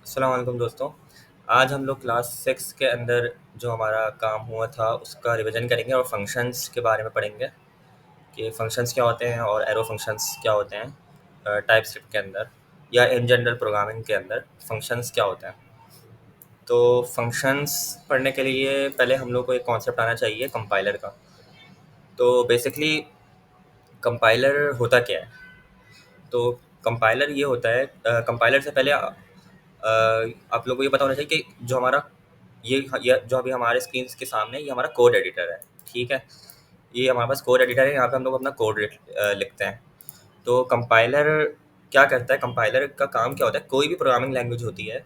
अस्सलाम वालेकुम दोस्तों। आज हम लोग क्लास 6 के अंदर जो हमारा काम हुआ था उसका रिवीजन करेंगे और फंक्शंस के बारे में पढ़ेंगे कि फंक्शंस क्या होते हैं और एरो फंक्शंस क्या होते हैं टाइपस्क्रिप्ट के अंदर या इन जनरल प्रोग्रामिंग के अंदर फंक्शंस क्या होते हैं। तो फंक्शंस पढ़ने के लिए पहले हम लोग को एक कॉन्सेप्ट आना चाहिए कंपाइलर का। तो बेसिकली कंपाइलर होता क्या है? तो कंपाइलर ये होता है कंपाइलर से पहले आप लोगों को ये पता होना चाहिए कि जो हमारा ये जो अभी हमारे स्क्रीन के सामने है, ये हमारा कोड एडिटर है। ठीक है, ये हमारे पास कोड एडिटर है, यहाँ पे हम लोग अपना कोड लिखते हैं। तो कंपाइलर क्या करता है? कंपाइलर का काम क्या होता है? कोई भी प्रोग्रामिंग लैंग्वेज होती है,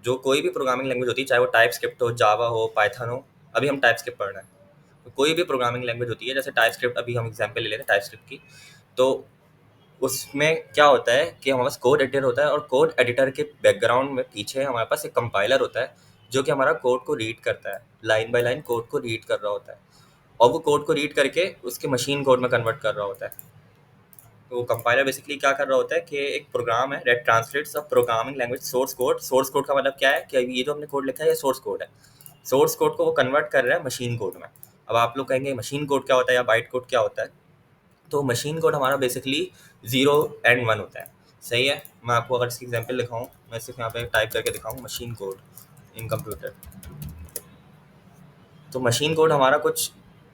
जो कोई भी प्रोग्रामिंग लैंग्वेज होती है, चाहे वो टाइप स्क्रिप्ट हो, जावा हो, पाइथन हो। अभी हम टाइप स्क्रिप्ट पढ़ रहे हैं। तो कोई भी प्रोग्रामिंग लैंग्वेज होती है, जैसे टाइप स्क्रिप्ट, अभी हम एग्जाम्पल ले लेते हैं टाइप स्क्रिप्ट की। तो उसमें क्या होता है कि हमारे पास कोड एडिटर होता है और कोड एडिटर के बैकग्राउंड में पीछे हमारे पास एक कंपाइलर होता है जो कि हमारा कोड को रीड करता है, लाइन बाय लाइन कोड को रीड कर रहा होता है और वो कोड को रीड करके उसके मशीन कोड में कन्वर्ट कर रहा होता है। तो कंपाइलर बेसिकली क्या कर रहा होता है कि एक प्रोग्राम है that translates a programming language source code. Source code का मतलब क्या है कि अभी ये जो हमने कोड लिखा है ये सोर्स कोड है। सोर्स कोड को वो कन्वर्ट कर रहा है मशीन कोड में। अब आप लोग कहेंगे मशीन कोड क्या होता है या बाइट कोड क्या होता है? तो मशीन कोड हमारा बेसिकली 0 और 1 होता है। सही है, मैं आपको अगर इसकी एग्जांपल दिखाऊं, मैं सिर्फ यहाँ पे टाइप करके दिखाऊं मशीन कोड इन कंप्यूटर। तो मशीन कोड हमारा कुछ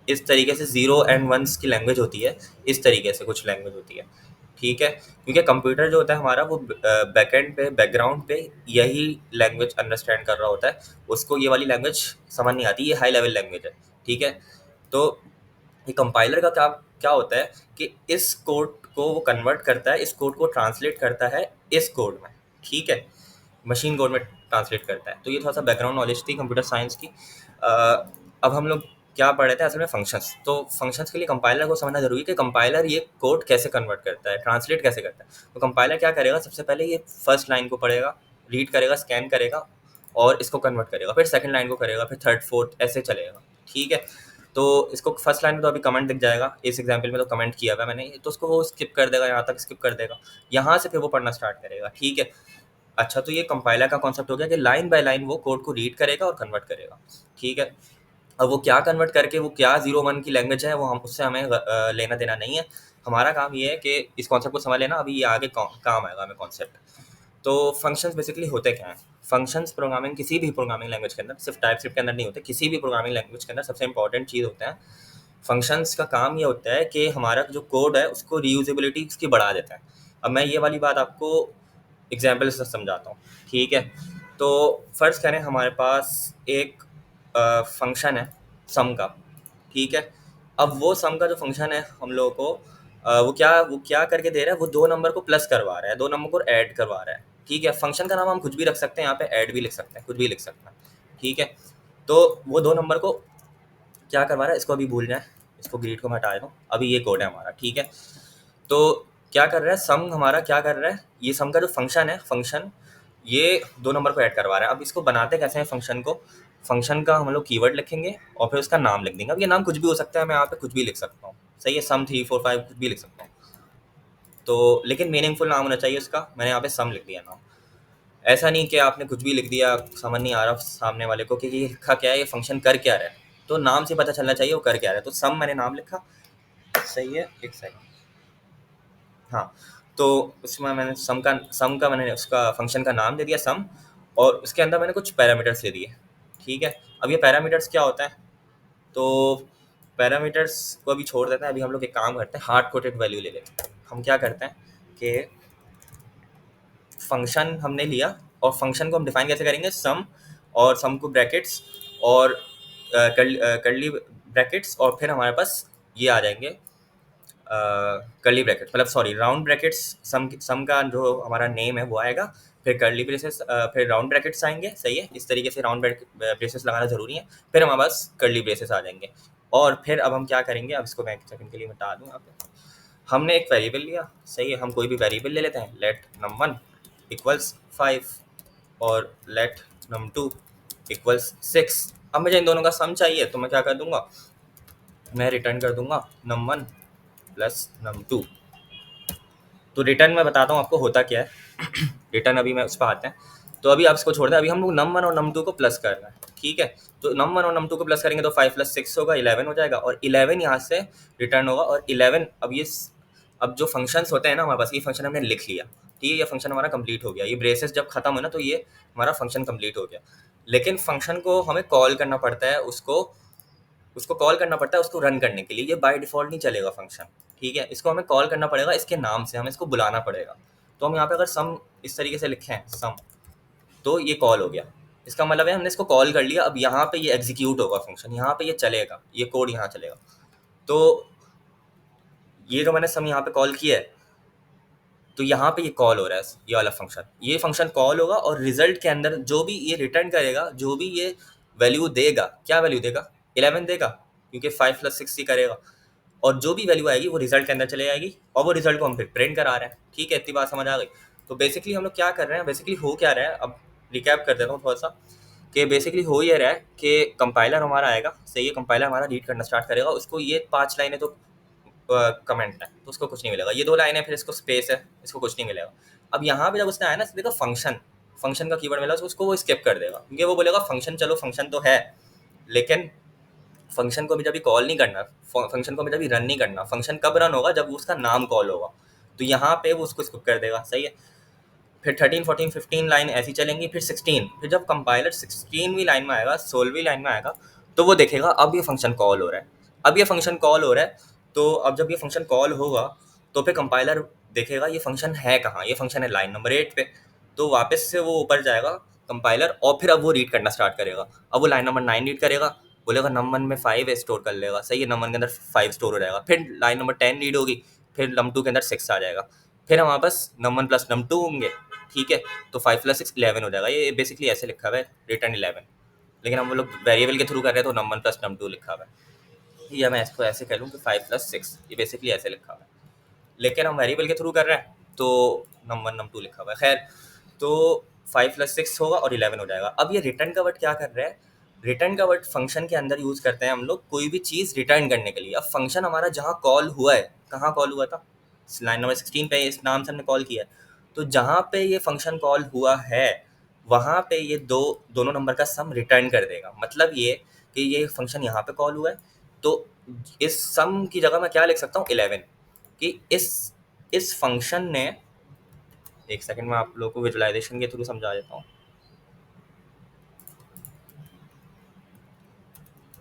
इस तरीके से 0 और 1 की लैंग्वेज होती है। इस तरीके से कुछ लैंग्वेज होती है। ठीक है, क्योंकि कंप्यूटर जो होता है हमारा वो बैकएंड पे बैकग्राउंड पे यही लैंग्वेज अंडरस्टैंड कर रहा होता है। उसको ये वाली लैंग्वेज समझ नहीं आती, ये हाई लेवल लैंग्वेज है। ठीक है, तो ये कंपाइलर का काम क्या होता है कि इस कोड को वो कन्वर्ट करता है, इस कोड को ट्रांसलेट करता है इस कोड में। ठीक है, मशीन कोड में ट्रांसलेट करता है। तो ये थोड़ा सा बैकग्राउंड नॉलेज थी कंप्यूटर साइंस की। अब हम लोग क्या पढ़ रहे थे असल में? फंक्शंस। तो फंक्शंस के लिए कंपाइलर को समझना जरूरी है कि कंपाइलर ये कोड कैसे कन्वर्ट करता है, ट्रांसलेट कैसे करता है। तो कंपाइलर क्या करेगा? सबसे पहले ये फर्स्ट लाइन को पढ़ेगा, रीड करेगा, स्कैन करेगा और इसको कन्वर्ट करेगा, फिर सेकंड लाइन को करेगा, फिर थर्ड फोर्थ ऐसे चलेगा। ठीक है, तो इसको फर्स्ट लाइन में तो अभी कमेंट दिख जाएगा, इस एग्जाम्पल में तो कमेंट किया हुआ है मैंने, तो उसको वो स्किप कर देगा, यहाँ तक स्किप कर देगा, यहाँ से फिर वो पढ़ना स्टार्ट करेगा। ठीक है, अच्छा, तो ये कंपाइलर का कॉन्सेप्ट हो गया कि लाइन बाय लाइन वो कोड को रीड करेगा और कन्वर्ट करेगा। ठीक है, अब वो क्या कन्वर्ट करके वो क्या 0 1 की लैंग्वेज है वो हम उससे हमें लेना देना नहीं है। हमारा काम ये है कि इस कॉन्सेप्ट को समझ लेना, अभी ये आगे काम आएगा हमें कॉन्सेप्ट। तो फंक्शंस बेसिकली होते क्या हैं? फंक्शंस प्रोग्रामिंग, किसी भी प्रोग्रामिंग लैंग्वेज के अंदर, सिर्फ टाइपस्क्रिप्ट के अंदर नहीं होते, किसी भी प्रोग्रामिंग लैंग्वेज के अंदर सबसे इंपॉर्टेंट चीज़ होता है। फंक्शंस का काम ये होता है कि हमारा जो कोड है उसको रीयूजेबिलिटी उसकी बढ़ा देता है। अब मैं ये वाली बात आपको एग्जाम्पल से समझाता हूँ। ठीक है, तो फर्ज करें हमारे पास एक फंक्शन है सम का। ठीक है, अब वो सम का जो फंक्शन है हम लोगों को वो क्या करके दे रहा है? वो दो नंबर को प्लस करवा रहा है, दो नंबर को ऐड करवा रहा है। ठीक है, फंक्शन का नाम हम कुछ भी रख सकते हैं, यहाँ पे ऐड भी लिख सकते हैं, कुछ भी लिख सकते हैं। ठीक है, तो वो दो नंबर को क्या करवा रहा है? इसको अभी भूल जाए, इसको ग्रीड को मैं हटा देता हूँ, अभी ये कोड है हमारा। ठीक है, तो क्या कर रहा है सम हमारा? क्या कर रहा है? ये सम का जो फंक्शन है, फंक्शन ये दो नंबर को ऐड करवा रहा है। अब इसको बनाते कैसे हैं फंक्शन को? फंक्शन का हम लोग कीवर्ड लिखेंगे और फिर उसका नाम लिख देंगे। अब ये नाम कुछ भी हो सकता है, मैं यहाँ पे कुछ भी लिख सकता हूँ। सही है, सम 3 4 5 कुछ भी लिख सकता हूँ। तो लेकिन मीनिंगफुल नाम होना चाहिए उसका। मैंने यहाँ पे सम लिख दिया नाम। ऐसा नहीं कि आपने कुछ भी लिख दिया, समझ नहीं आ रहा सामने वाले को कि ये लिखा क्या है, ये फंक्शन कर क्या रहा है। तो नाम से पता चलना चाहिए वो कर क्या रहा है। तो सम मैंने नाम लिखा। सही है, एक सेकंड। हाँ, तो उसमें मैंने सम का मैंने उसका फंक्शन का नाम दे दिया सम, और उसके अंदर मैंने कुछ पैरामीटर्स दे दिए। ठीक है, अब ये पैरामीटर्स क्या होता है? तो पैरामीटर्स को अभी छोड़ देते हैं, अभी हम लोग एक काम करते हैं, हार्ड कोडेड वैल्यू ले लेते हैं। हम क्या करते हैं कि फंक्शन हमने लिया और फंक्शन को हम डिफाइन कैसे करेंगे? सम, और सम को ब्रैकेट्स और कर्ली ब्रैकेट्स, और फिर हमारे पास ये आ जाएंगे कर्ली ब्रैकेट, मतलब सॉरी राउंड ब्रैकेट्स। सम का जो हमारा नेम है वो आएगा, फिर कर्ली ब्रेसेस, फिर राउंड ब्रैकेट्स आएंगे। सही है, इस तरीके से राउंड ब्रेसेस लगाना जरूरी है। फिर हमारे पास कर्ली ब्रेसेस आ जाएंगे। और फिर अब हम क्या करेंगे? अब इसको मैं एक सेकंड के लिए मिटा दूँ यहाँ पे। हमने एक वेरिएबल लिया। सही है, हम कोई भी वेरिएबल ले लेते हैं। लेट num1 इक्वल्स 5 और लेट num2 इक्वल्स 6। अब मुझे इन दोनों का सम चाहिए, तो मैं क्या कर दूंगा? मैं रिटर्न कर दूंगा num1 प्लस num2। तो रिटर्न मैं बताता हूँ आपको होता क्या है। रिटर्न अभी मैं उस पर आते हैं। तो अभी आप इसको छोड़ दें, अभी हम लोग num1 और num2 को प्लस कर रहे हैं, ठीक है। तो num1 और num2 को प्लस करेंगे तो 5 + 6 होगा 11 हो जाएगा, और 11 यहाँ से रिटर्न होगा। और 11 अब जो फंक्शंस होते हैं ना हमारे पास, ये फंक्शन हमने लिख लिया, ठीक है, ये फंक्शन हमारा कंप्लीट हो गया। ये ब्रेसेस जब खत्म हो ना तो ये हमारा फंक्शन कंप्लीट हो गया। लेकिन फंक्शन को हमें कॉल करना पड़ता है, उसको उसको कॉल करना पड़ता है उसको रन करने के लिए। ये बाय डिफ़ॉल्ट नहीं चलेगा फंक्शन, ठीक है। इसको हमें कॉल करना पड़ेगा इसके नाम से, हमें इसको बुलाना पड़ेगा। तो हम यहाँ पे अगर सम इस तरीके से लिखें सम, तो ये कॉल हो गया। इसका मतलब है हमने इसको कॉल कर लिया। अब यहाँ पे ये एग्जीक्यूट होगा फंक्शन, यहाँ पे ये चलेगा, ये कोड यहाँ चलेगा। तो ये जो मैंने सम यहाँ पे कॉल किया है, तो यहाँ पे ये कॉल हो रहा है, ये वाला फंक्शन, ये फंक्शन कॉल होगा। और रिजल्ट के अंदर जो भी ये रिटर्न करेगा, जो भी ये वैल्यू देगा, क्या वैल्यू देगा, 11 देगा, क्योंकि 5 + 6 ही करेगा। और जो भी वैल्यू आएगी वो रिजल्ट के अंदर चले जाएगी, और वो रिजल्ट को हम फिर प्रिंट करा रहे हैं, ठीक है। इतनी बात समझ आ गई। तो बेसिकली हम लोग क्या कर रहे हैं, बेसिकली हो क्या रहा है, अब रिकैप कर देता हूँ थोड़ा सा, कि बेसिकली हो ये रहा है कि कंपाइलर हमारा आएगा, सही है, कंपाइलर हमारा रीड करना स्टार्ट करेगा। उसको ये 5 लाइनें तो कमेंट है, तो उसको कुछ नहीं मिलेगा। ये 2 लाइनें, फिर इसको स्पेस है, इसको कुछ नहीं मिलेगा। अब यहाँ पे जब उसने आया ना, देखो फंक्शन, फंक्शन का कीवर्ड मिला, तो उसको वो स्किप कर देगा, क्योंकि वो बोलेगा फंक्शन, चलो फंक्शन तो है, लेकिन फंक्शन को भी जब कॉल नहीं करना, फंक्शन को भी जब रन नहीं करना। फंक्शन कब रन होगा, जब उसका नाम कॉल होगा। तो यहाँ पे वो उसको स्किप कर देगा, सही है। फिर 13, 14, 15 लाइन ऐसी चलेंगी, फिर 16, फिर जब कंपाइलर 16वीं लाइन में आएगा, 16वीं लाइन में आएगा, तो वो देखेगा अब ये फंक्शन कॉल हो रहा है, अब ये फंक्शन कॉल हो रहा है। तो अब जब ये फंक्शन कॉल होगा, तो फिर कंपाइलर देखेगा ये फंक्शन है कहाँ, ये फंक्शन है लाइन नंबर 8 पे। तो वापस से वो ऊपर जाएगा कंपाइलर, और फिर अब वो रीड करना स्टार्ट करेगा। अब वो लाइन नंबर 9 रीड करेगा, बोलेगा num1 में 5 है, स्टोर कर लेगा, सही है, num1 के अंदर 5 स्टोर हो जाएगा। फिर लाइन नंबर 10 रीड होगी, फिर num2 के अंदर 6 आ जाएगा। फिर हमारे पास num1 + num2 होंगे, ठीक है। तो 5 + 6 11 हो जाएगा। ये बेसिकली ऐसे लिखा हुआ है, रिटर्न 11। लेकिन हम लोग वेरिएबल के थ्रू कर रहे हैं, तो num1 + num2 लिखा हुआ है, या मैं इसको ऐसे कह लूँ कि 5 + 6, ये बेसिकली ऐसे लिखा हुआ है। लेकिन हम वेरिएबल के थ्रू कर रहे हैं, तो num1 num2 लिखा हुआ है। खैर, तो 5 + 6 होगा और 11 हो जाएगा। अब ये रिटर्न का वर्ड क्या कर रहा है, रिटर्न का वर्ड फंक्शन के अंदर यूज़ करते हैं हम लोग कोई भी चीज़ रिटर्न करने के लिए। अब फंक्शन हमारा जहाँ कॉल हुआ है, कहाँ कॉल हुआ था, लाइन नंबर 16 पे, इस नाम से हमने कॉल किया है। तो जहाँ पे ये फंक्शन कॉल हुआ है, वहाँ पे ये दोनों नंबर का सम रिटर्न कर देगा। मतलब ये कि ये फंक्शन यहाँ पे कॉल हुआ है, तो इस सम की जगह मैं क्या लिख सकता हूँ, 11, कि इस फंक्शन ने, एक सेकंड में आप लोगों को विजुअलाइजेशन के थ्रू समझा देता हूँ।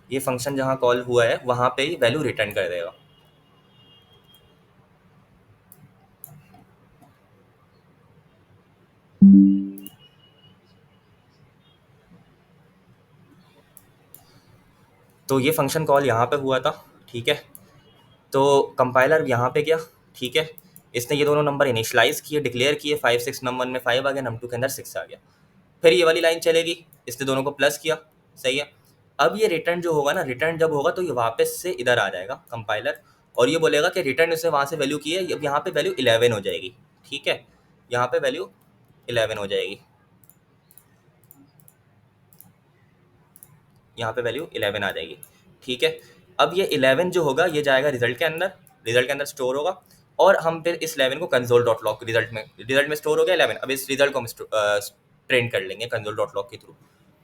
ये फंक्शन जहाँ कॉल हुआ है वहाँ पे ही वैल्यू रिटर्न कर देगा। तो ये फंक्शन कॉल यहाँ पे हुआ था, ठीक है। तो कंपाइलर यहाँ पे गया, ठीक है, इसने ये दोनों नंबर इनिशियलाइज किए, डिक्लेयर किए, 5 6, num1 में 5 आ गया, num2 के अंदर 6 आ गया। फिर ये वाली लाइन चलेगी, इसने दोनों को प्लस किया, सही है। अब ये रिटर्न जो होगा ना, रिटर्न जब होगा तो ये वापस से इधर आ जाएगा कंपाइलर, और ये बोलेगा कि रिटर्न उसने वहाँ से वैल्यू की है, अब यहाँ पे वैल्यू 11 हो जाएगी, ठीक है। यहाँ पे वैल्यू 11 हो जाएगी, यहाँ पे वैल्यू 11 आ जाएगी, ठीक है। अब ये 11 जो होगा ये जाएगा रिजल्ट के अंदर, रिजल्ट के अंदर स्टोर होगा। और हम फिर इस 11 को console.log रिजल्ट में स्टोर हो गया 11। अब इस रिजल्ट को हम प्रिंट कर लेंगे console.log के थ्रू।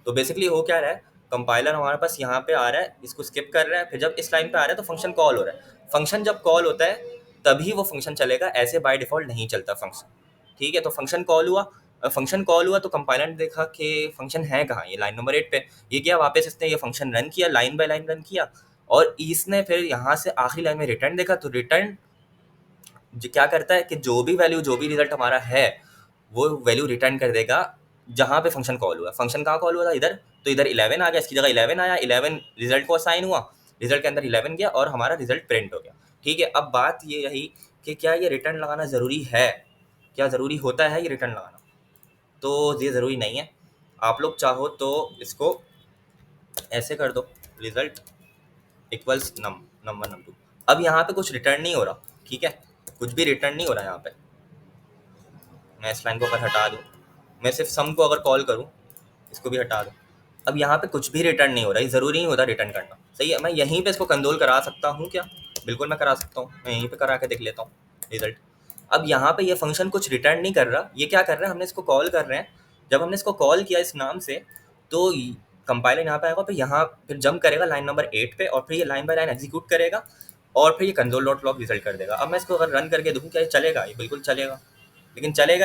तो बेसिकली हो क्या रहा है, कंपाइलर हमारे पास यहाँ पे आ रहा है, इसको स्किप कर रहा है, फिर जब इस लाइन पे आ रहा है तो फंक्शन कॉल हो रहा है। फंक्शन जब कॉल होता है तभी वो फंक्शन चलेगा, ऐसे बाय डिफॉल्ट नहीं चलता फंक्शन, ठीक है। तो फंक्शन कॉल हुआ, फंक्शन कॉल हुआ तो कंपाइलर ने देखा कि फंक्शन है कहाँ, ये लाइन नंबर 8 पे। ये किया, वापस इसने ये फंक्शन रन किया, लाइन बाय लाइन रन किया, और इसने फिर यहाँ से आखिरी लाइन में रिटर्न देखा। तो रिटर्न क्या करता है कि जो भी वैल्यू, जो भी रिजल्ट हमारा है, वो वैल्यू रिटर्न कर देगा जहाँ पे फंक्शन कॉल हुआ। फंक्शन कहाँ कॉल हुआ था, इधर, तो इधर 11 आ गया, इसकी जगह 11 आया, 11 रिजल्ट को असाइन हुआ, रिजल्ट के अंदर 11 गया और हमारा रिजल्ट प्रिंट हो गया, ठीक है। अब बात ये रही कि क्या ये रिटर्न लगाना ज़रूरी है, क्या ज़रूरी होता है ये रिटर्न लगाना। तो ये ज़रूरी नहीं है, आप लोग चाहो तो इसको ऐसे कर दो, रिजल्ट इक्वल्स num1 num2। अब यहाँ पे कुछ रिटर्न नहीं हो रहा, ठीक है, कुछ भी रिटर्न नहीं हो रहा यहाँ पे। मैं इस लाइन को अगर हटा दूँ, मैं सिर्फ सम को अगर कॉल करूँ, इसको भी हटा दूँ, अब यहाँ पे कुछ भी रिटर्न नहीं हो रहा। ये ज़रूरी नहीं होता रिटर्न करना, सही है। मैं यहीं पे इसको कंट्रोल करा सकता हूँ क्या, बिल्कुल मैं करा सकता हूँ, मैं यहीं पे करा के देख लेता हूँ रिजल्ट। अब यहाँ पे ये फंक्शन कुछ रिटर्न नहीं कर रहा, ये क्या कर रहा है, हमने इसको कॉल कर रहे हैं, जब हमने इसको कॉल किया इस नाम से, तो कंपाइलर यहाँ पे आएगा, फिर यहाँ फिर जंप करेगा लाइन नंबर 8 पे, और फिर ये लाइन बाय लाइन एग्जीक्यूट करेगा, और फिर ये कंसोल डॉट लॉग रिजल्ट कर देगा। अब मैं इसको अगर रन करके देखूँ क्या ये चलेगा? ये बिल्कुल चलेगा,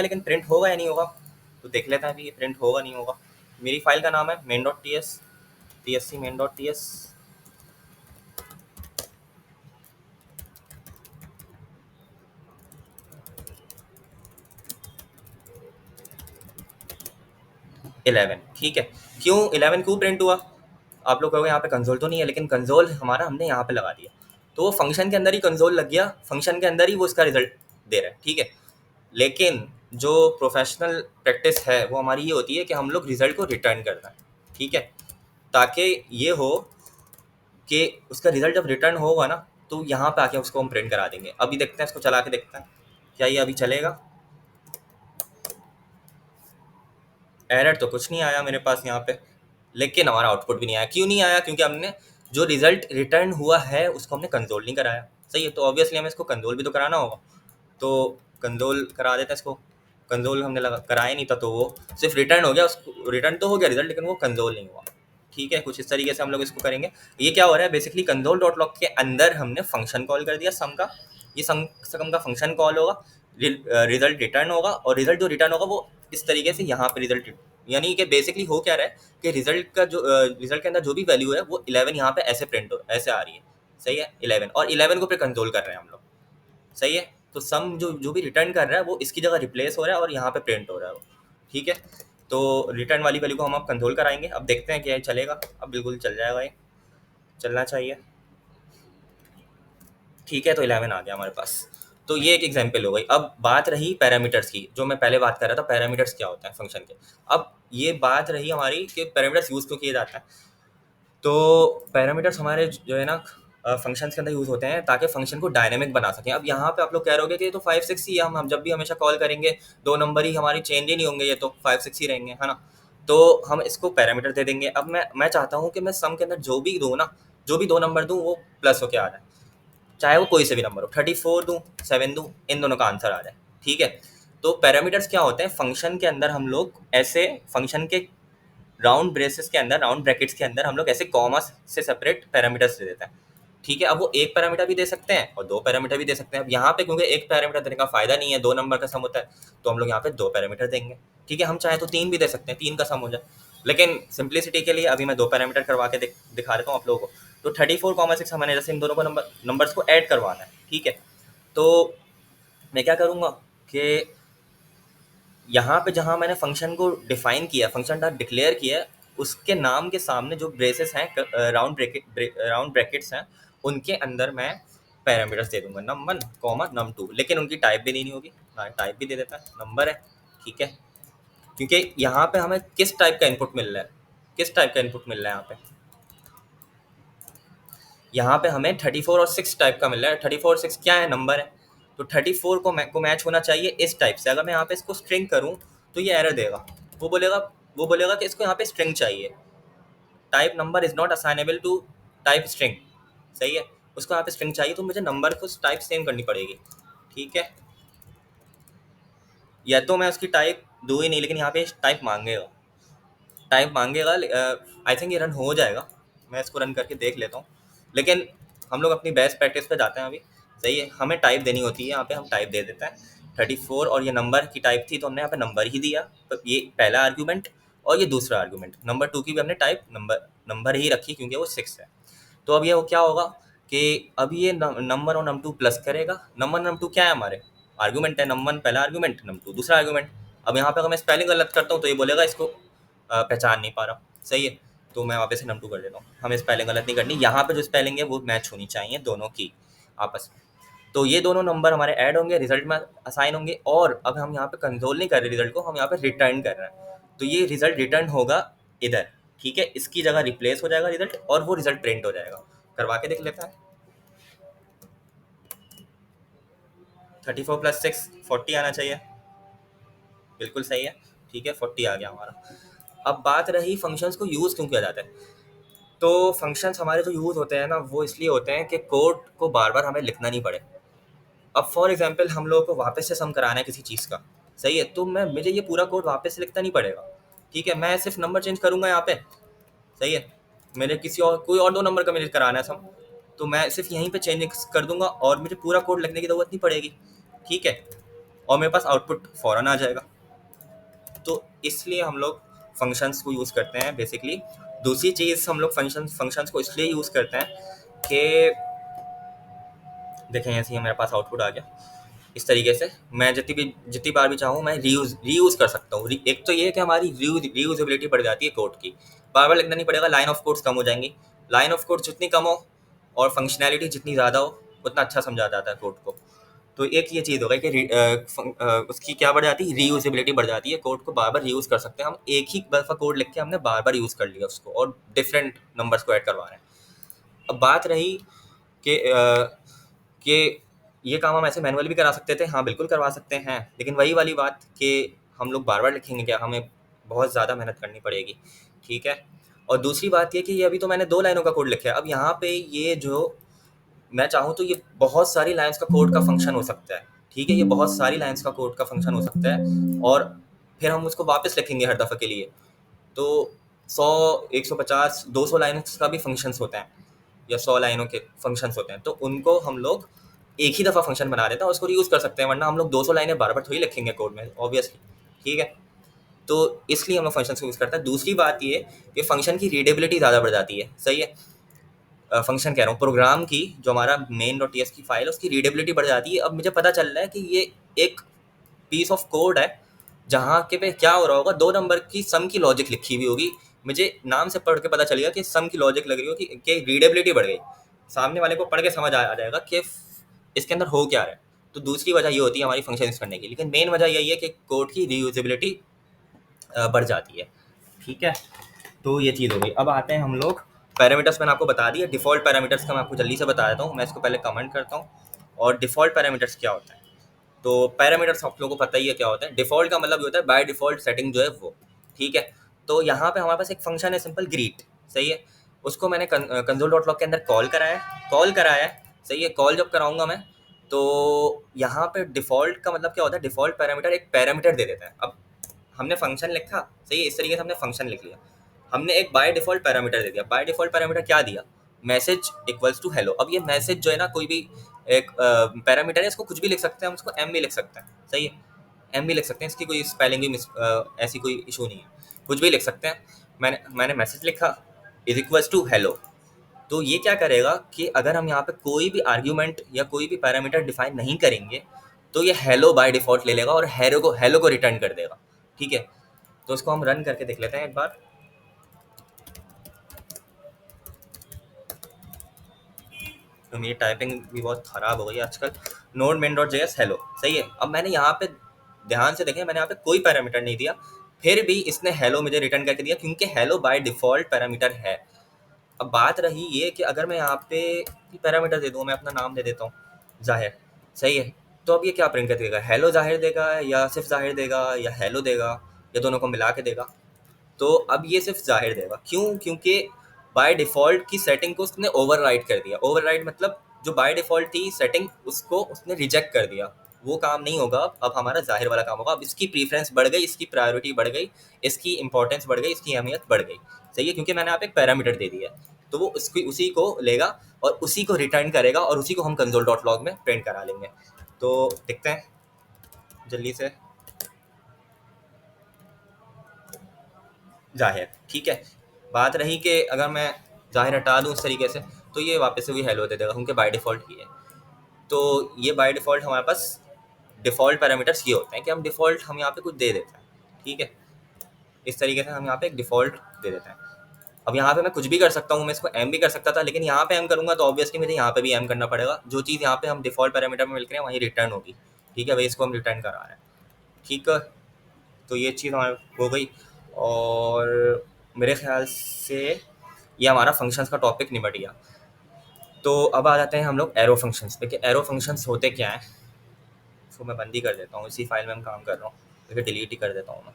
लेकिन प्रिंट होगा या नहीं होगा? तो देख लेते हैं अभी, ये प्रिंट होगा नहीं होगा। मेरी फाइल का नाम है main.ts, tsc main.ts। 11, ठीक है। क्यों 11 क्यों प्रिंट हुआ? आप लोग कहोगे यहाँ पे कंसोल तो नहीं है, लेकिन कंसोल हमारा हमने यहाँ पे लगा दिया, तो वो फंक्शन के अंदर ही कंसोल लग गया, फंक्शन के अंदर ही वो इसका रिजल्ट दे रहा है, ठीक है। लेकिन जो प्रोफेशनल प्रैक्टिस है वो हमारी ये होती है कि हम लोग रिजल्ट को रिटर्न करना है, ठीक है, ताकि ये हो कि उसका रिजल्ट जब रिटर्न होगा ना, तो यहाँ पे आके उसको हम प्रिंट करा देंगे। अभी देखते हैं, इसको चला के देखते हैं क्या ये अभी चलेगा। एरर तो कुछ नहीं आया मेरे पास यहाँ पे, लेकिन हमारा आउटपुट भी नहीं आया। क्यों नहीं आया? क्योंकि हमने जो रिजल्ट रिटर्न हुआ है उसको हमने कंसोल नहीं कराया, सही है। तो ऑब्वियसली हमें इसको कंसोल भी तो कराना होगा, तो कंसोल करा देता है इसको। कंसोल हमने लगा कराया नहीं था, तो वो सिर्फ रिटर्न हो गया, उसको रिटर्न तो हो गया रिजल्ट, लेकिन वो कंसोल नहीं हुआ, ठीक है। कुछ इस तरीके से हम लोग इसको करेंगे। ये क्या हो रहा है बेसिकली, कंसोल डॉट लॉग के अंदर हमने फंक्शन कॉल कर दिया सम का, ये सम का फंक्शन कॉल होगा, रिजल्ट रिटर्न होगा, और रिजल्ट जो रिटर्न होगा वो इस तरीके से यहाँ पे रिजल्ट, यानी कि बेसिकली हो क्या रहा है कि रिजल्ट का जो रिजल्ट के अंदर जो भी वैल्यू है वो 11 यहाँ पे ऐसे प्रिंट हो, ऐसे आ रही है, सही है 11, और 11 को फिर कंसोल कर रहे हैं हम लोग, सही है। तो सम जो जो भी रिटर्न कर रहा है वो इसकी जगह रिप्लेस हो रहा है और यहाँ पे प्रिंट हो रहा है वो, ठीक है। तो रिटर्न वाली वैल्यू को हम अब कंसोल कराएंगे। अब देखते हैं क्या ये चलेगा। अब बिल्कुल चल जाएगा, ये चलना चाहिए, ठीक है। तो 11 आ गया हमारे पास। तो ये एक एग्जांपल हो गई। अब बात रही पैरामीटर्स की, जो मैं पहले बात कर रहा था, पैरामीटर्स क्या होता है फंक्शन के। अब ये बात रही हमारी कि पैरामीटर्स यूज़ क्यों किया जाता है। तो पैरामीटर्स हमारे जो है ना फंक्शंस के अंदर यूज़ होते हैं ताकि फंक्शन को डायनेमिक बना सकें। अब यहाँ पे आप लोग कह रहे होगे कि ये तो 5 6 ही है, हम जब भी हमेशा कॉल करेंगे 2 नंबर ही हमारी चेंज ही नहीं होंगे, ये तो 5 6 ही रहेंगे, है ना। तो हम इसको पैरामीटर दे देंगे। अब मैं चाहता हूँ कि मैं सम के अंदर जो भी दूँ ना, जो भी 2 नंबर दूँ वो प्लस होके आ जाए, चाहे वो कोई से भी नंबर हो, 34 दूँ 7 दूँ, इन दोनों का आंसर आ जाए, ठीक है। तो पैरामीटर्स क्या होते हैं, फंक्शन के अंदर हम लोग ऐसे फंक्शन के राउंड ब्रेसेस के अंदर, राउंड ब्रैकेट्स के अंदर हम लोग ऐसे कॉमा से सेपरेट पैरामीटर्स दे देते हैं, ठीक है। अब वो एक पैरामीटर भी दे सकते हैं और 2 पैरामीटर भी दे सकते हैं। अब यहाँ पे क्योंकि एक पैरामीटर देने का फायदा नहीं है, 2 नंबर का सम होता है, तो हम लोग यहाँ पे 2 पैरामीटर देंगे, ठीक है। हम चाहे तो 3 भी दे सकते हैं, 3 का सम हो जाए, लेकिन सिंप्लिसिटी के लिए अभी मैं 2 पैरामीटर करवा के दिखा देता हूँ आप लोगों को। तो 34 6 मैंने जैसे इन दोनों को नंबर्स को ऐड करवाना है, ठीक है। तो मैं क्या करूँगा कि यहाँ पे जहाँ मैंने फंक्शन को डिफाइन किया, फंक्शन टाइप डिक्लेयर किया है, उसके नाम के सामने जो ब्रेसेस हैं, राउंड ब्रैकेट्स हैं, उनके अंदर मैं पैरामीटर्स दे दूंगा num1 num2, लेकिन उनकी टाइप भी देनी होगी। टाइप भी दे देता है, नंबर है, ठीक है। क्योंकि यहाँ पे हमें किस टाइप का इनपुट मिल रहा है, किस टाइप का इनपुट मिल रहा है यहाँ पे हमें 34 और 6 टाइप का मिल रहा है। 34 और 6 क्या है, नंबर है। तो 34 को मैच होना चाहिए इस टाइप से। अगर मैं यहाँ पे इसको स्ट्रिंग करूँ तो ये एरर देगा, वो बोलेगा वो बोलेगा कि इसको यहाँ पे स्ट्रिंग चाहिए, type number is not assignable to type string, सही है। उसको यहाँ पे स्ट्रिंग चाहिए, तो मुझे नंबर को टाइप सेम करनी पड़ेगी, ठीक है। या तो मैं उसकी टाइप दूँ ही नहीं, लेकिन यहाँ पे टाइप मांगेगा, टाइम मांगेगा। आई थिंक ये रन हो जाएगा, मैं इसको रन करके देख लेता हूँ। लेकिन हम लोग अपनी बेस्ट प्रैक्टिस पे जाते हैं अभी, सही है। हमें टाइप देनी होती है, यहाँ पे हम टाइप दे देते हैं 34, और ये नंबर की टाइप थी तो हमने यहाँ पे नंबर ही दिया, तो ये पहला आर्ग्यूमेंट और ये दूसरा आर्ग्यूमेंट। नंबर 2 की भी हमने टाइप नंबर ही रखी क्योंकि वो 6 है। तो अब ये वो क्या होगा कि अब ये नंबर और num2 प्लस करेगा। नंबर num2 क्या है, हमारे आर्ग्यूमेंट है। num1 पहला आर्ग्यूमेंट, num2 दूसरा आर्ग्यूमेंट। अब यहाँ पे अगर मैं स्पेलिंग गलत करता हूँ तो ये बोलेगा इसको पहचान नहीं पा रहा, सही है। तो मैं वापस से num2 कर देता हूँ। हमें स्पेलिंग गलत नहीं करनी, यहाँ पे जो स्पेलिंग है वो मैच होनी चाहिए दोनों की आपस में। तो ये दोनों नंबर हमारे ऐड होंगे, रिजल्ट में असाइन होंगे। और अब हम यहाँ पे कंसोल नहीं कर रहे रिजल्ट को, हम यहाँ पे रिटर्न कर रहे हैं। तो ये रिजल्ट रिटर्न होगा इधर, ठीक है। इसकी जगह रिप्लेस हो जाएगा रिजल्ट और वो रिजल्ट प्रिंट हो जाएगा। करवा के देख लेता है। 34 + 6 40 आना चाहिए, बिल्कुल सही है, ठीक है। 40 आ गया हमारा। अब बात रही फंक्शंस को यूज़ क्यों किया जाता है। तो फंक्शंस हमारे जो यूज़ होते हैं ना, वो इसलिए होते हैं कि कोड को बार बार हमें लिखना नहीं पड़े। अब फॉर एग्जांपल हम लोगों को वापस से सम कराना है किसी चीज़ का, सही है। तो मुझे ये पूरा कोड वापस से लिखना नहीं पड़ेगा, ठीक है, मैं सिर्फ नंबर चेंज करूंगा यहाँ पे, सही है, मेरे किसी और कोई और 2 नंबर का मेरे कराना है सब, तो मैं सिर्फ यहीं पे चेंज कर दूंगा और मुझे पूरा कोड लिखने की ज़रूरत नहीं पड़ेगी, ठीक है, और मेरे पास आउटपुट फ़ौरन आ जाएगा। तो इसलिए हम लोग फंक्शंस को यूज़ करते हैं बेसिकली। दूसरी चीज़ हम लोग फंक्शंस को इसलिए यूज़ करते हैं कि देखें ऐसे ही मेरे पास आउटपुट आ गया, इस तरीके से मैं जितनी बार भी चाहूँ मैं रीयूज़ कर सकता हूँ। एक तो ये है कि हमारी रीयूजेबिलिटी बढ़ जाती है कोड की, बार बार लिखना नहीं पड़ेगा, लाइन ऑफ कोड्स कम हो जाएंगी। लाइन ऑफ कोड जितनी कम हो और फंक्शनैलिटी जितनी ज़्यादा हो उतना अच्छा समझा जाता है कोड को। तो एक ये चीज़ हो गई कि उसकी क्या बढ़ जाती है, रीयूजेबिलिटी बढ़ जाती है, कोड को बार बार रीयूज़ कर सकते हैं हम, एक ही दफ़ा कोड लिख के हमने बार बार यूज़ कर लिया उसको और डिफरेंट नंबर्स को ऐड करवा रहे हैं। अब बात रही कि ये काम हम ऐसे मैनुअली भी करा सकते थे, हाँ बिल्कुल करवा सकते हैं, लेकिन वही वाली बात कि हम लोग बार बार लिखेंगे क्या, हमें बहुत ज़्यादा मेहनत करनी पड़ेगी, ठीक है। और दूसरी बात ये कि ये अभी तो मैंने 2 लाइनों का कोड लिखा है, अब यहाँ पे ये जो मैं चाहूँ तो ये बहुत सारी लाइन्स का कोड का फंक्शन हो सकता है, ठीक है, ये बहुत सारी लाइन्स का कोड का फंक्शन हो सकता है और फिर हम उसको वापस लिखेंगे हर दफ़ा के लिए, तो 100, 150, 200 लाइन्स का भी फंक्शंस होते हैं या 100 लाइनों के फंक्शंस होते हैं, तो उनको हम लोग एक ही दफ़ा फंक्शन बना देते हैं और उसको रीयूज़ कर सकते हैं, वरना हम लोग 200 लाइनें बार बार थोड़ी लिखेंगे कोड में ऑब्वियसली, ठीक है। तो इसलिए हम लोग फंक्शन को यूज़ करते हैं। दूसरी बात ये कि फंक्शन की रीडेबिलिटी ज़्यादा बढ़ जाती है, सही है, फंक्शन कह रहा हूँ, प्रोग्राम की जो हमारा main.ts की फाइल है उसकी रीडेबिलिटी बढ़ जाती है। अब मुझे पता चल रहा है कि ये एक पीस ऑफ कोड है जहाँ के पे क्या हो रहा होगा, 2 नंबर की सम की लॉजिक लिखी हुई होगी, मुझे नाम से पढ़ के पता चलेगा कि सम की लॉजिक लग रही हो कि रीडेबिलिटी बढ़ गई, सामने वाले को पढ़ के समझ आ जाएगा कि इसके अंदर हो क्या रहा है। तो दूसरी वजह ये होती है हमारी फंक्शन यूज़ करने की, लेकिन मेन वजह यही है कि कोड की रीयूजेबिलिटी बढ़ जाती है, ठीक है। तो ये चीज़ हो गई। अब आते हैं हम लोग पैरामीटर्स, मैंने आपको बता दिया, डिफ़ॉल्ट पैरामीटर्स का मैं आपको जल्दी से बता देता हूँ, मैं इसको पहले कमेंट करता हूँ। और डिफ़ॉल्ट पैरामीटर्स क्या होता है, तो पैरामीटर्स आप लोगों को पता ही है क्या होता है। डिफ़ॉल्ट का मतलब ये होता है बाय डिफ़ॉल्ट सेटिंग जो है वो, ठीक है। तो यहाँ पे हमारे पास एक फंक्शन है सिंपल ग्रीट, सही है, उसको मैंने कंसोल डॉट लॉग के अंदर कॉल कराया है, सही है। कॉल जब कराऊंगा मैं तो यहाँ पे डिफ़ॉल्ट का मतलब क्या होता है, डिफ़ॉल्ट पैरामीटर एक पैरामीटर दे देता है। अब हमने फंक्शन लिखा, सही है, इस तरीके से हमने फंक्शन लिख लिया, हमने एक बाय डिफ़ॉल्ट पैरामीटर दे दिया। बाय डिफ़ॉल्ट पैरामीटर क्या दिया, मैसेज इक्वल्स टू हेलो। अब ये मैसेज जो है ना, कोई भी एक पैरामीटर है, इसको कुछ भी लिख सकते हैं हम, इसको एम भी लिख सकते हैं, सही है, एम भी लिख सकते हैं, इसकी कोई स्पेलिंग भी ऐसी कोई इशू नहीं है, कुछ भी लिख सकते हैं। मैंने मैसेज लिखा इज इक्वल्स टू हेलो, तो ये क्या करेगा कि अगर हम यहाँ पे कोई भी आर्ग्यूमेंट या कोई भी पैरामीटर डिफाइन नहीं करेंगे तो ये हेलो बाय डिफ़ॉल्ट ले लेगा और हेलो को रिटर्न कर देगा, ठीक है। तो इसको हम रन करके देख लेते हैं एक बार। तो मेरी टाइपिंग भी बहुत ख़राब हो गई है आजकल। Node main dot JS hello, सही है। अब मैंने यहाँ पे ध्यान से देखें, मैंने यहाँ पे कोई पैरामीटर नहीं दिया, फिर भी इसने हेलो मुझे रिटर्न करके दिया क्योंकि हेलो बाय डिफ़ॉल्ट पैरामीटर है। अब बात रही ये कि अगर मैं यहाँ पे पैरामीटर दे दूँ, मैं अपना नाम दे देता हूँ जाहिर, सही है, तो अब ये क्या प्रिंट कर देगा, हेलो जाहिर देगा या सिर्फ जाहिर देगा या हेलो देगा या दोनों को मिला के देगा। तो अब ये सिर्फ जाहिर देगा, क्यों, क्योंकि बाय डिफ़ॉल्ट की सेटिंग को उसने ओवरराइड कर दिया। ओवरराइड मतलब जो बाय डिफ़ॉल्ट थी सेटिंग उसको उसने रिजेक्ट कर दिया, वो काम नहीं होगा, अब हमारा जाहिर वाला काम होगा। अब इसकी प्रीफरेंस बढ़ गई, इसकी प्रायोरिटी बढ़ गई, इसकी इंपॉर्टेंस बढ़ गई, इसकी अहमियत बढ़ गई, सही है, क्योंकि मैंने आप एक पैरामीटर दे दिया है। तो वो उसी को लेगा और उसी को रिटर्न करेगा और उसी को हम कंसोल डॉट लॉग में प्रिंट करा लेंगे। तो देखते हैं जल्दी से, जाहिर, ठीक है। बात रही कि अगर मैं जाहिर हटा दूँ इस तरीके से तो ये वापस से वही हेलो दे देगा क्योंकि बाय डिफ़ॉल्ट ही है। तो ये बाय डिफ़ॉल्ट हमारे पास डिफ़ॉल्ट पैरामीटर्स ये होते हैं कि हम डिफ़ॉल्ट हम यहाँ पे कुछ दे देते हैं, ठीक है, इस तरीके से हम यहाँ पे एक डिफ़ॉल्ट दे देते हैं। अब यहाँ पे मैं कुछ भी कर सकता हूँ, मैं इसको एम भी कर सकता था, लेकिन यहाँ पे एम करूँगा तो ऑब्वियसली मुझे यहाँ पे भी एम करना पड़ेगा। जो चीज़ यहाँ पे हम डिफ़ॉल्ट पैरामीटर में मिल रहे हैं वहीं रिटर्न होगी, ठीक है, वही इसको हम रिटर्न करा रहे हैं, ठीक है। तो ये चीज़ हमारी हो गई और मेरे ख्याल से ये हमारा फंक्शंस का टॉपिक निपट गया। तो अब आ जाते हैं हम लोग एरो फंक्शंस पे कि एरो फंक्शंस होते क्या हैं। इसको मैं बंद ही कर देता हूँ, इसी फाइल में हम काम कर रहा हूँ, देखिए डिलीट ही कर देता हूँ मैं,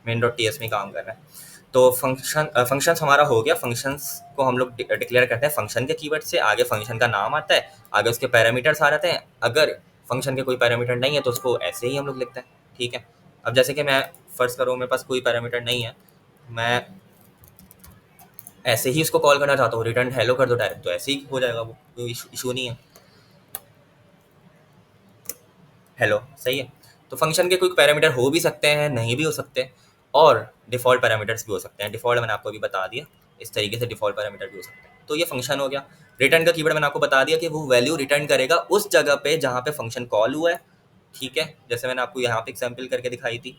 main.ts में काम कर रहे हैं। तो फंक्शंस हमारा हो गया। फंक्शंस को हम लोग डिक्लेयर करते हैं फंक्शन के कीवर्ड से, आगे फंक्शन का नाम आता है, आगे उसके पैरामीटर्स आ जाते हैं। अगर फंक्शन के कोई पैरामीटर नहीं है तो उसको ऐसे ही हम लोग लिखते हैं, ठीक है। अब जैसे कि मैं फ़र्ज़ करो मेरे पास कोई पैरामीटर नहीं है, मैं ऐसे ही इसको कॉल करना चाहता हूँ, रिटर्न हेलो कर दो डायरेक्ट, तो ऐसे ही हो जाएगा, वो कोई इशू नहीं है। हेलो, सही है। तो फंक्शन के कोई पैरामीटर हो भी सकते हैं, नहीं भी हो सकते, और डिफ़ॉल्ट पैरामीटर्स भी हो सकते हैं। डिफ़ॉल्ट मैंने आपको अभी बता दिया, इस तरीके से डिफ़ॉल्ट पैरामीटर भी हो सकते हैं। तो ये फंक्शन हो गया। रिटर्न का कीवर्ड मैंने आपको बता दिया कि वो वैल्यू रिटर्न करेगा उस जगह पे जहाँ पे फंक्शन कॉल हुआ है, ठीक है? जैसे मैंने आपको यहाँ पे एग्जाम्पल करके दिखाई थी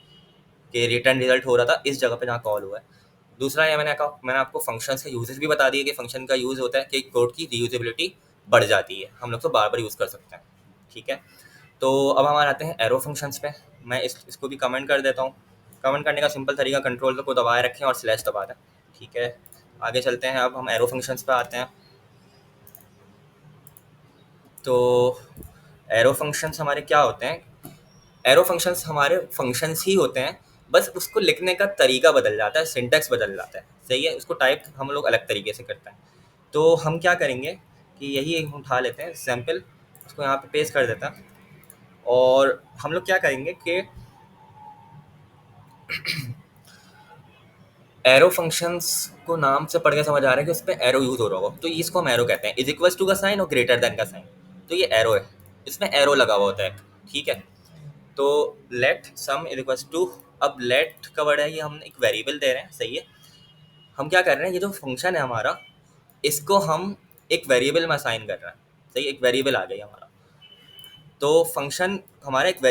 कि रिटर्न रिजल्ट हो रहा था इस जगह पे जहाँ कॉल हुआ है। दूसरा ये मैंने आपको फंक्शंस के यूजेस भी बता दिए कि फंक्शन का यूज़ होता है कि कोड की रीयूजेबिलिटी बढ़ जाती है, हम लोग तो बार बार यूज़ कर सकते हैं, ठीक है? तो अब हम आते हैं एरो फंक्शंस पे। मैं इसको भी कमेंट कर देता हूँ। कमेंट करने का सिंपल तरीका कंट्रोल को दबाए रखें और स्लैश दबा दें, ठीक है? आगे चलते हैं, अब हम एरो फंक्शंस पे आते हैं। तो एरो फंक्शंस हमारे क्या होते हैं? एरो फंक्शंस हमारे फंक्शंस ही होते हैं, बस उसको लिखने का तरीका बदल जाता है, सिंटैक्स बदल जाता है, सही है? उसको टाइप हम लोग अलग तरीके से करते हैं। तो हम क्या करेंगे कि यही एक उठा लेते हैं सैम्पल, उसको यहाँ पे पेस्ट कर देता है, और हम लोग क्या करेंगे कि एरो फंक्शंस को नाम से पढ़ के समझ आ रहा है कि उस पर एरो यूज हो रहा होगा, तो इसको हम एरो कहते हैं। इज इक्वल टू का साइन और ग्रेटर देन का साइन, तो ये एरो है, इसमें एरो लगा हुआ होता है, ठीक है? तो let sum is equal to, अब लेट का वर्ड है, ये हम एक वेरिएबल दे रहे हैं, सही है? हम क्या कर रहे हैं, ये जो फंक्शन है हमारा, इसको हम एक वेरिएबल में असाइन कर रहे हैं, सही है? एक वेरिएबल आ गई हमारा, तो फंक्शन हमारा एक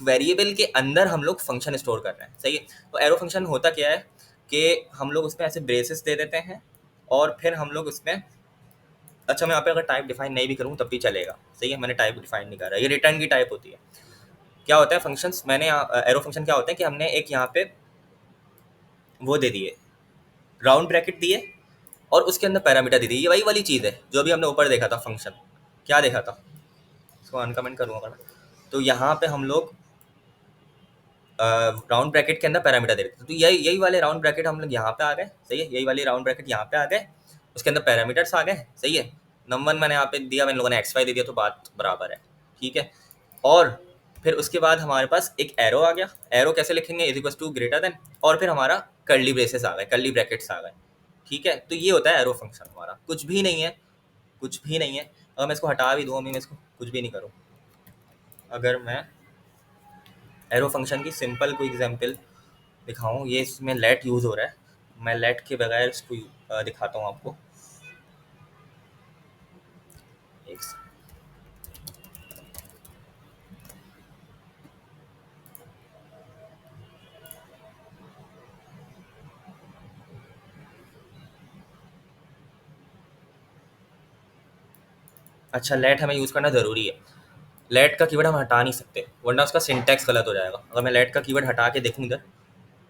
वेरिएबल के अंदर हम लोग फंक्शन स्टोर कर रहे हैं, सही है? तो एरो फंक्शन होता क्या है कि हम लोग उसमें ऐसे ब्रेसेस दे देते हैं, और फिर हम लोग उसमें, अच्छा मैं यहाँ पे अगर टाइप डिफाइन नहीं भी करूँ तब भी चलेगा, सही है? मैंने टाइप डिफाइन नहीं करा, ये रिटर्न की टाइप होती है। क्या होता है फंक्शंस, मैंने एरो फंक्शन क्या होता है कि हमने एक यहाँ पे वो दे दिए, राउंड ब्रैकेट दिए, और उसके अंदर पैरामीटर दे दिए, ये वही वाली चीज़ है जो भी हमने ऊपर देखा था फंक्शन, क्या देखा था, इसको अनकमेंट करूँगा मैं। तो यहाँ पे हम लोग राउंड ब्रैकेट के अंदर पैरामीटर दे देते हैं, तो यही यही वाले राउंड ब्रैकेट हम लोग यहाँ पे आ गए, सही है? यही वाली राउंड ब्रैकेट यहाँ पे आ गए, उसके अंदर पैरामीटर्स आ गए, सही है? नंबर मैंने यहाँ पे दिया, मैंने लोगों ने XY दे दिया, तो बात बराबर है, ठीक है? और फिर उसके बाद हमारे पास एक एरो आ गया। एरो कैसे लिखेंगे? Is equal to greater than, और फिर हमारा कर्ली ब्रेसेस आ गए, कर्ली ब्रैकेट्स आ गए, ठीक है? तो ये होता है एरो फंक्शन हमारा, कुछ भी नहीं है, कुछ भी नहीं है। अगर मैं इसको हटा भी दूँ, मैं इसको कुछ भी नहीं करूँ, अगर मैं एरो फंक्शन की सिंपल कोई एग्जाम्पल दिखाऊँ, ये इसमें लेट यूज़ हो रहा है, मैं लेट के बगैर इसको दिखाता हूँ आपको, एक अच्छा, लेट हमें यूज़ करना ज़रूरी है। लेट का कीवर्ड हम हटा नहीं सकते, वरना उसका सिंटैक्स गलत हो जाएगा। अगर मैं लेट का कीवर्ड हटा के देखूँ इधर,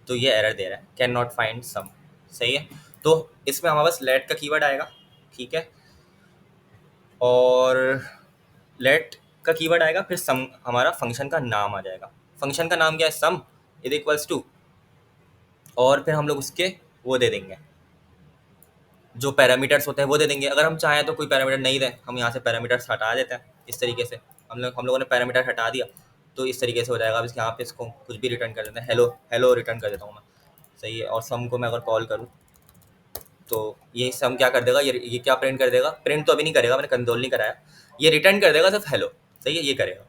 तो ये एरर दे रहा है, कैन नॉट फाइंड सम, सही है? तो इसमें हमारे पास लेट का कीवर्ड आएगा, ठीक है? और लेट का कीवर्ड आएगा, फिर सम हमारा फंक्शन का नाम आ जाएगा। फंक्शन का नाम क्या है? सम इज इक्वल्स टू, और फिर हम लोग उसके वो दे देंगे, जो पैरामीटर्स होते हैं वो दे देंगे। अगर हम चाहें तो कोई पैरामीटर नहीं दें, हम यहाँ से पैरामीटर्स हटा देते हैं, इस तरीके से हम लोगों ने पैरामीटर हटा दिया, तो इस तरीके से हो जाएगा। अब इसके यहाँ पे इसको कुछ भी रिटर्न कर देते हैं, हेलो हेलो रिटर्न कर देता हूँ मैं, सही है? और सम को मैं अगर कॉल करूँ, तो ये सम क्या कर देगा, ये क्या प्रिंट कर देगा? प्रिंट तो अभी नहीं करेगा, मैंने कंसोल नहीं कराया, ये रिटर्न कर देगा सिर्फ हेलो, सही है? ये करेगा।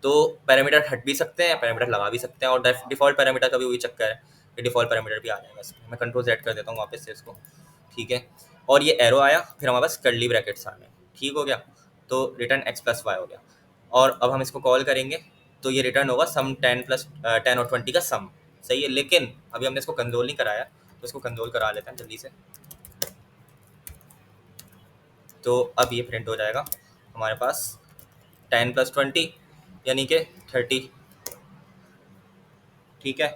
तो पैरामीटर हट भी सकते हैं, पैरामीटर लगा भी सकते हैं, और डिफ़ॉल्ट पैरामीटर का भी वही चक्कर है कि डिफ़ॉल्ट पैरामीटर भी आ जाएगा इसमें। मैं कंट्रोल Z कर देता हूँ वापस से इसको, ठीक है? और ये एरो आया, फिर हमारे पास कर्ली ब्रैकेट्स आ गए, ठीक हो गया? तो रिटर्न x+y हो गया, और अब हम इसको कॉल करेंगे, तो ये रिटर्न होगा सम 10 और 20 का सम, सही है? लेकिन अभी हमने इसको कंसोल नहीं कराया, तो इसको कंसोल करा लेते हैं जल्दी से। तो अब ये प्रिंट हो जाएगा हमारे पास 10+20 यानी कि 30, ठीक है?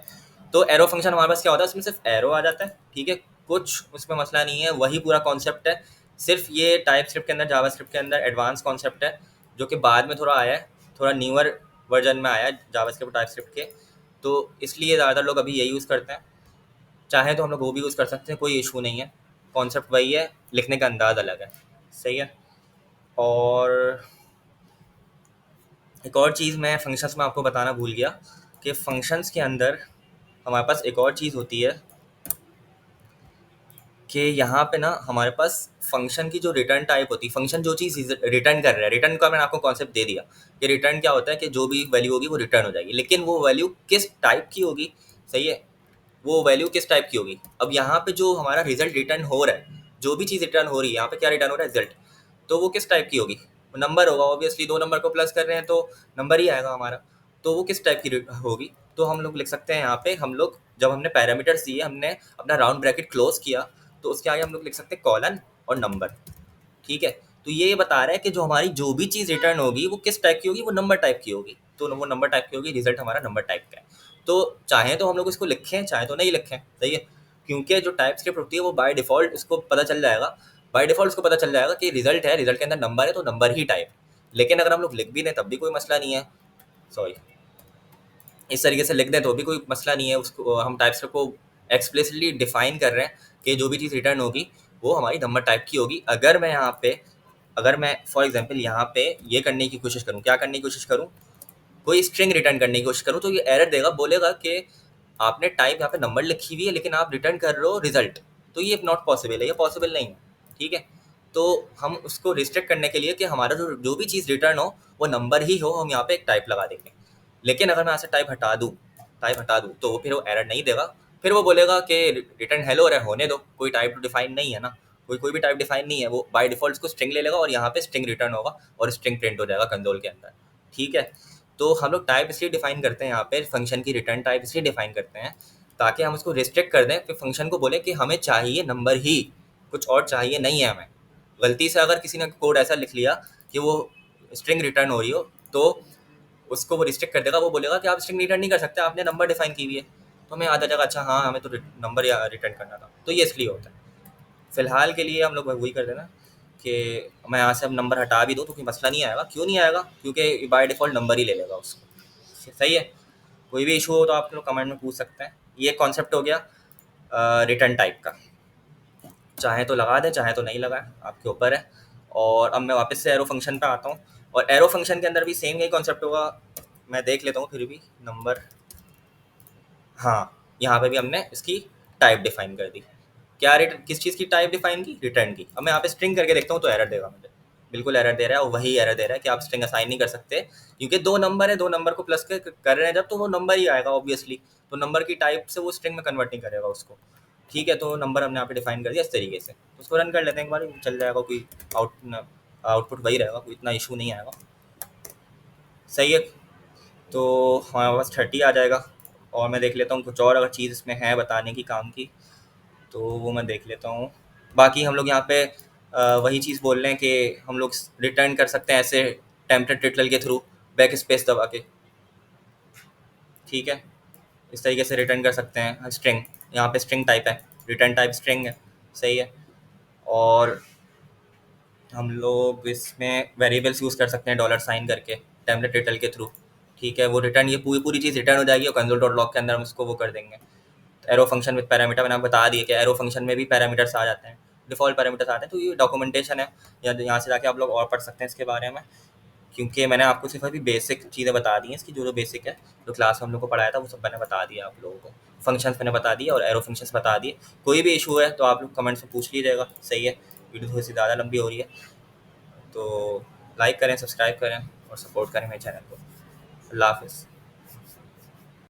तो एरो फंक्शन हमारे पास क्या होता है, उसमें सिर्फ एरो आ जाता है, ठीक है? कुछ उसमें मसला नहीं है, वही पूरा कॉन्सेप्ट है। सिर्फ ये टाइप स्क्रिप्ट के अंदर, जावास्क्रिप्ट के अंदर एडवांस कॉन्सेप्ट है, जो कि बाद में थोड़ा आया है, थोड़ा न्यूअर वर्जन में आया है जावास्क्रिप्ट टाइप स्क्रिप्ट के, तो इसलिए ज़्यादातर लोग अभी यही यूज़ करते हैं। चाहे तो हम लोग वो भी यूज़ कर सकते हैं, कोई इशू नहीं है, कॉन्सेप्ट वही है, लिखने का अंदाज़ अलग है, सही है? और एक और चीज़ मैं फंक्शंस में आपको बताना भूल गया कि फंक्शंस के अंदर हमारे पास एक और चीज़ होती है कि यहाँ पे ना हमारे पास फंक्शन की जो रिटर्न टाइप होती है, फंक्शन जो चीज़ रिटर्न कर रहा है, रिटर्न का मैंने आपको कॉन्सेप्ट दे दिया कि रिटर्न क्या होता है कि जो भी वैल्यू होगी वो रिटर्न हो जाएगी, लेकिन वो वैल्यू किस टाइप की होगी, सही है, वो वैल्यू किस टाइप की होगी। अब यहाँ पे जो हमारा रिजल्ट रिटर्न हो रहा है, जो भी चीज़ रिटर्न हो रही है, यहाँ पे क्या रिटर्न हो रहा है, रिजल्ट, तो वो किस टाइप की होगी, नंबर होगा ऑब्वियसली, दो नंबर को प्लस कर रहे हैं तो नंबर ही आएगा हमारा। तो वो किस टाइप की होगी, तो हम लोग लिख सकते हैं यहाँ पे, हम लोग जब हमने पैरामीटर्स दिए, हमने अपना राउंड ब्रैकेट क्लोज किया, तो उसके आगे हम लोग लिख सकते हैं कॉलन और नंबर, ठीक है। तो ये बता रहा है कि जो हमारी जो भी चीज़ रिटर्न होगी वो किस टाइप की होगी, वो नंबर टाइप की होगी, तो वो नंबर टाइप की होगी, रिजल्ट हमारा नंबर टाइप का है। तो चाहे तो हम लोग इसको लिखें, चाहे तो नहीं लिखें, सही है, क्योंकि जो टाइप स्क्रिप्ट होती है वो बाय डिफ़ॉल्ट उसको पता चल जाएगा, बाय डिफ़ॉल्ट उसको पता चल जाएगा कि रिजल्ट है, रिजल्ट के अंदर नंबर है तो नंबर ही टाइप। लेकिन अगर हम लोग लिख भी दें तब भी कोई मसला नहीं है, सॉरी, इस तरीके से लिख दें तो भी कोई मसला नहीं है, उसको हम टाइप स्क्रिप्ट को एक्सप्लिसिटली डिफाइन कर रहे हैं कि जो भी चीज़ रिटर्न होगी वो हमारी नंबर टाइप की होगी। अगर मैं यहाँ पे, अगर मैं फॉर एग्जांपल यहाँ पे ये करने की कोशिश करूँ, क्या करने की कोशिश करूँ, कोई स्ट्रिंग रिटर्न करने की कोशिश करूँ, तो ये एरर देगा, बोलेगा कि आपने टाइप यहाँ पे नंबर लिखी हुई है लेकिन आप रिटर्न कर रहे हो रिजल्ट, तो ये नॉट पॉसिबल है, ये पॉसिबल नहीं है, ठीक है। तो हम उसको रिस्ट्रिक्ट करने के लिए कि हमारा जो जो भी चीज़ रिटर्न हो वो नंबर ही हो, हम यहाँ पे एक टाइप लगा देंगे। लेकिन अगर मैं यहाँ से टाइप हटा दूँ तो फिर वो एरर नहीं देगा, फिर वो बोलेगा कि रिटर्न हेलो और होने दो, कोई टाइप तो डिफाइन नहीं है ना, कोई भी टाइप डिफाइन नहीं है, वो बाय डिफॉल्ट उसको स्ट्रिंग ले लेगा और यहाँ पे स्ट्रिंग रिटर्न होगा और स्ट्रिंग प्रिंट हो जाएगा कंसोल के अंदर, ठीक है। तो हम लोग टाइप इसलिए डिफाइन करते हैं यहाँ पे, फंक्शन की रिटर्न टाइप इसलिए डिफाइन करते हैं ताकि हम उसको रिस्ट्रिक्ट कर दें, फिर फंक्शन को बोले कि हमें चाहिए नंबर ही, कुछ और चाहिए नहीं है हमें। गलती से अगर किसी ने कोड ऐसा लिख लिया कि वो स्ट्रिंग रिटर्न हो रही हो, तो उसको वो रिस्ट्रिक्ट कर देगा, वो बोलेगा कि आप स्ट्रिंग रिटर्न नहीं कर सकते, आपने नंबर डिफाइन की हुई है। तो हमें याद आ जाएगा, अच्छा हाँ हमें तो नंबर या रिटर्न करना था, तो ये इसलिए होता है। फिलहाल के लिए हम लोग वही कर देना कि मैं यहाँ से अब नंबर हटा भी दूँ तो कोई मसला नहीं आएगा, क्यों नहीं आएगा, क्योंकि बाय डिफ़ॉल्ट नंबर ही ले लेगा उसको, सही है। कोई भी इशू हो तो आप लोग कमेंट में पूछ सकते हैं। ये कॉन्सेप्ट हो गया रिटर्न टाइप का, चाहे तो लगा दें चाहे तो नहीं लगाएं, आपके ऊपर है। और अब मैं वापस से एरो फंक्शन पे आता हूँ, और एरो फंक्शन के अंदर भी सेम यही कॉन्सेप्ट होगा, मैं देख लेता हूँ फिर भी नंबर, हाँ, यहाँ पे भी हमने इसकी टाइप डिफाइन कर दी। क्या किस चीज़ की टाइप डिफाइन की, रिटर्न की। अब मैं यहाँ पे स्ट्रिंग करके देखता हूँ तो एरर देगा मुझे, बिल्कुल एरर दे रहा है, और वही एरर दे रहा है कि आप स्ट्रिंग असाइन नहीं कर सकते, क्योंकि दो नंबर है, दो नंबर को प्लस कर रहे हैं जब, तो वो नंबर ही आएगा ऑब्वियसली, तो नंबर की टाइप से वो स्ट्रिंग में कन्वर्ट नहीं करेगा उसको, ठीक है। तो नंबर हमने यहाँ पे डिफाइन कर दिया इस तरीके से, तो उसको रन कर लेते हैं एक बार, चल जाएगा, कोई आउटपुट वही रहेगा, कोई इतना इशू नहीं आएगा, सही है। तो हमारे पास 30 आ जाएगा। और मैं देख लेता हूँ कुछ और अगर चीज़ इसमें है बताने की काम की, तो वो मैं देख लेता हूँ। बाकी हम लोग यहाँ पे वही चीज़ बोल रहे हैं कि हम लोग रिटर्न कर सकते हैं ऐसे टेम्पलेट ट्रिटल के थ्रू, बैक स्पेस दबा के, ठीक है। इस तरीके से रिटर्न कर सकते हैं स्ट्रिंग, यहाँ पे स्ट्रिंग टाइप है, रिटर्न टाइप स्ट्रिंग है, सही है। और हम लोग इसमें वेरिएबल्स यूज़ कर सकते हैं डॉलर साइन करके टेम्पलेट ट्रिटल के थ्रू, ठीक है। वो रिटर्न, ये पूरी पूरी चीज़ रिटर्न हो जाएगी और कंसोल डॉट लॉग के अंदर हम इसको वो कर देंगे। एरो फंक्शन विद पैरामीटर मैंने आपको बता दिया कि एरो फंक्शन में भी पैरामीटर्स आ जाते हैं, डिफ़ॉल्ट पैरामीटर्स आते हैं, तो ये डॉक्यूमेंटेशन है, या यहाँ से जाके आप लोग और पढ़ सकते हैं इसके बारे में, क्योंकि मैंने आपको सिर्फ अभी बेसिक चीज़ें बता दी हैं इसकी, जो जो बेसिक है, जो क्लास में हम लोग को पढ़ाया था वो सब मैंने बता दिया आप लोगों को। फंक्शंस मैंने बता दिए और एरो फंक्शंस बता दिए। कोई भी इशू है तो आप लोग कमेंट्स में पूछ लीजिएगा, सही है। वीडियो थोड़ी सी ज़्यादा लंबी हो रही है, तो लाइक करें, सब्सक्राइब करें और सपोर्ट करें मेरे चैनल को। अल्लाह हाफ़िज़।